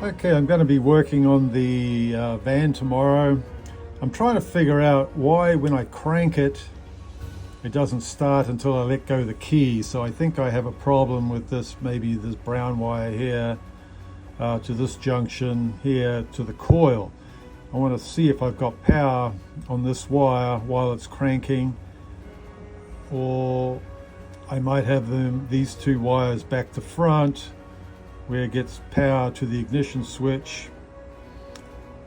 Okay, I'm going to be working on the van tomorrow. I'm trying to figure out why when I crank it, it doesn't start until I let go of the key. So I think I have a problem with this, maybe this brown wire here to this junction here to the coil. I want to see if I've got power on this wire while it's cranking, or I might have these two wires back to front where it gets power to the ignition switch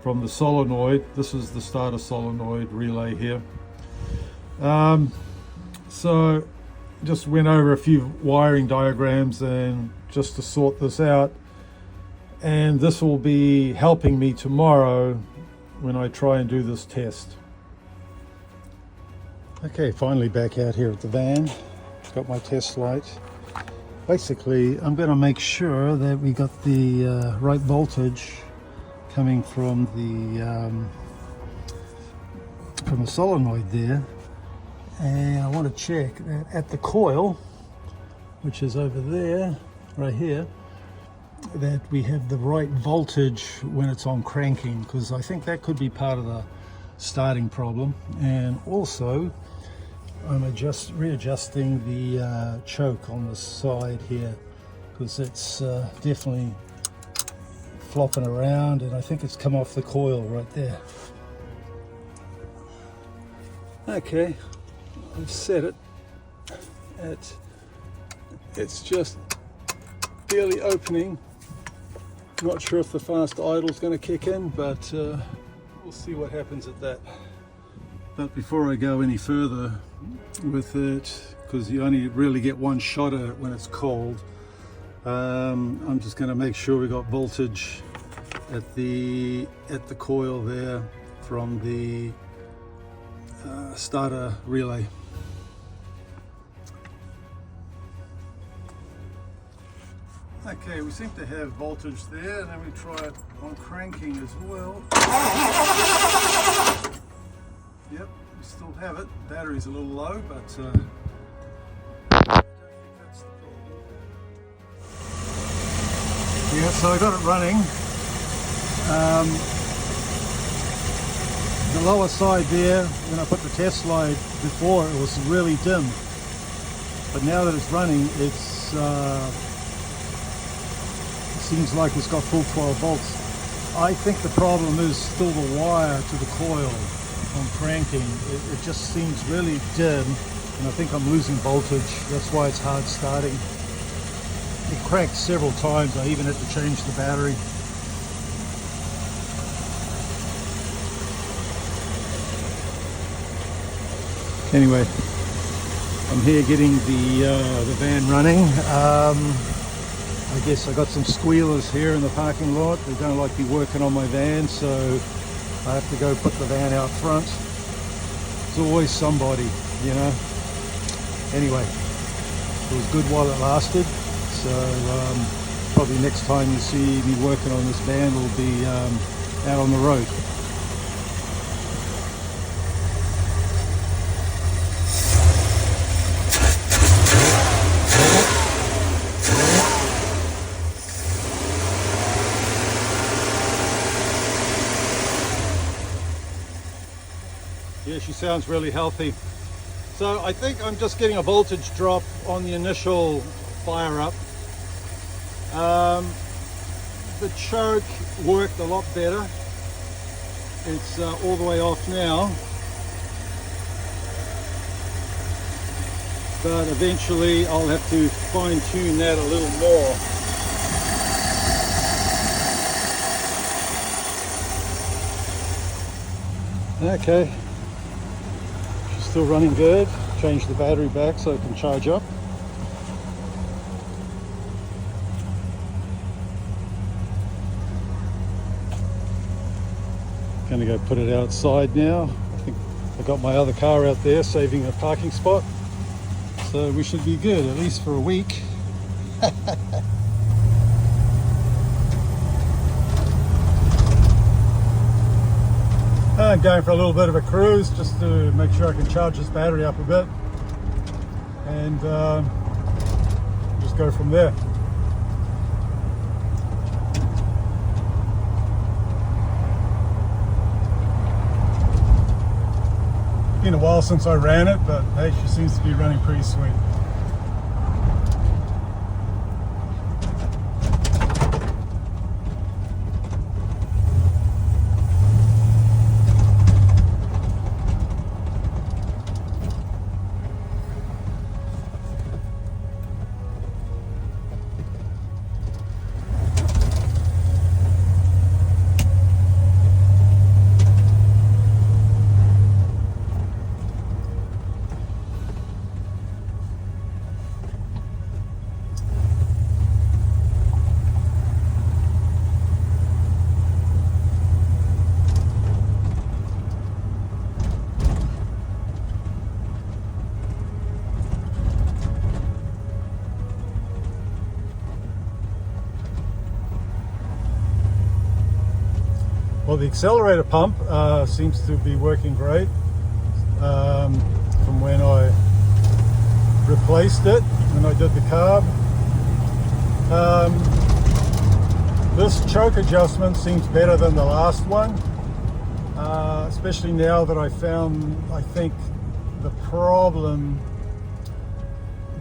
from the solenoid. This is the starter solenoid relay here. So just went over a few wiring diagrams and just to sort this out, and this will be helping me tomorrow when I try and do this test. Okay, finally back out here at the van. Got my test light. Basically, I'm going to make sure that we got the right voltage coming from the solenoid there, and I want to check that at the coil, which is over there, right here, that we have the right voltage when it's on cranking, because I think that could be part of the starting problem. And also I'm readjusting the choke on the side here, because it's definitely flopping around, and I think it's come off the coil right there. Okay, I've set it at, it's just barely opening. Not sure if the fast idle is going to kick in, but we'll see what happens at that. But before I go any further with it, because you only really get one shot at it when it's cold, I'm just going to make sure we got voltage at the coil there from the starter relay. Okay, we seem to have voltage there, and then we try it on cranking as well. Yep, we still have it. Battery's a little low, but I don't think that's the problem. Yeah, so I got it running. The lower side there, when I put the test light before, it was really dim. But now that it's running, it's seems like it's got full 12 volts. I think the problem is still the wire to the coil on cranking. It just seems really dim, and I think I'm losing voltage. That's why it's hard starting. It cracked several times. I even had to change the battery. Anyway, I'm here getting the van running. I guess I got some squealers here in the parking lot. They don't like me working on my van, so I have to go put the van out front. It's always somebody, you know. Anyway, it was good while it lasted. So probably next time you see me working on this van will be out on the road. Yeah, she sounds really healthy. So I think I'm just getting a voltage drop on the initial fire up. The choke worked a lot better. It's all the way off now. But eventually I'll have to fine tune that a little more. Okay. Still running good. Change the battery back so it can charge up. Gonna go put it outside now. I think I got my other car out there saving a parking spot. So we should be good, at least for a week. I'm going for a little bit of a cruise just to make sure I can charge this battery up a bit, and just go from there. been a while since I ran it, but hey, she seems to be running pretty sweet. Well, the accelerator pump seems to be working great from when I replaced it, when I did the carb. This choke adjustment seems better than the last one, especially now that I think, the problem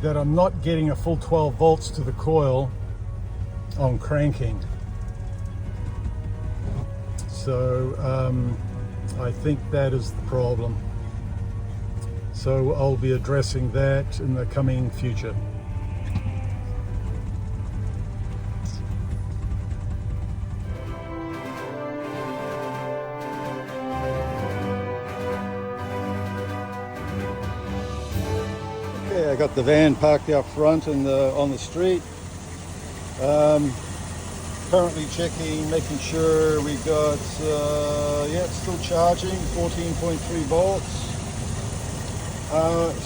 that I'm not getting a full 12 volts to the coil on cranking. So I think that is the problem. So I'll be addressing that in the coming future. Okay, I got the van parked out front and on the street. Currently checking, making sure we got, yeah, it's still charging, 14.3 volts.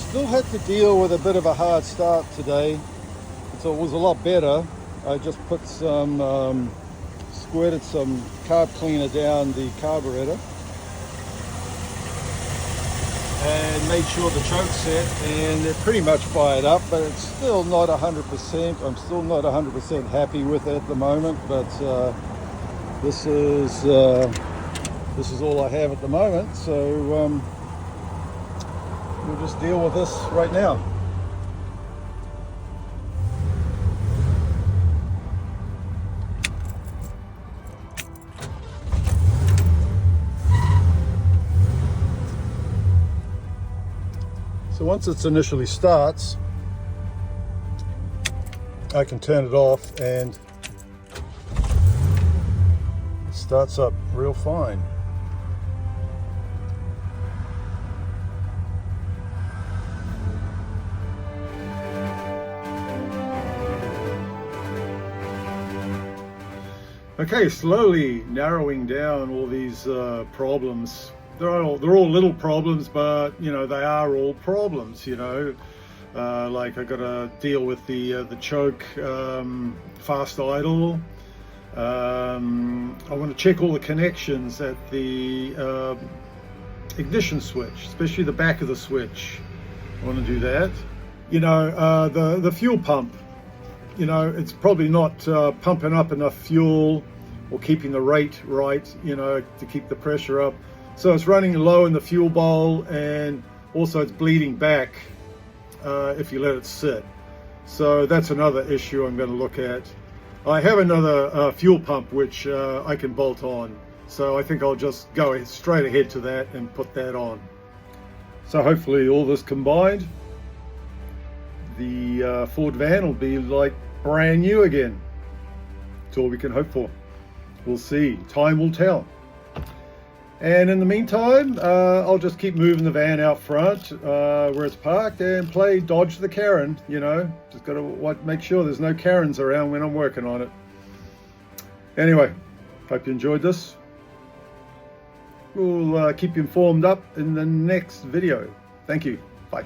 Still had to deal with a bit of a hard start today. So it was a lot better. I just put some, squirted some carb cleaner down the carburetor and made sure the choke set, and they're pretty much fired up, but it's still not 100%. I'm still not 100% happy with it at the moment, but this is all I have at the moment, so we'll just deal with this right now. So once it initially starts, I can turn it off and it starts up real fine. Okay, slowly narrowing down all these problems. They're all little problems, but you know, they are all problems, you know. Like I got to deal with the choke fast idle. I want to check all the connections at the ignition switch, especially the back of the switch. I want to do that. You know, the fuel pump, you know, it's probably not pumping up enough fuel or keeping the rate right, you know, to keep the pressure up. So it's running low in the fuel bowl, and also it's bleeding back if you let it sit. So that's another issue I'm going to look at. I have another fuel pump which I can bolt on, so I think I'll just go straight ahead to that and put that on. So hopefully all this combined, the Ford van will be like brand new again. That's all we can hope for. We'll see. Time will tell. And in the meantime, I'll just keep moving the van out front where it's parked and play dodge the Karen, you know. Just got to make sure there's no Karens around when I'm working on it. Anyway, hope you enjoyed this. We'll keep you informed up in the next video. Thank you. Bye.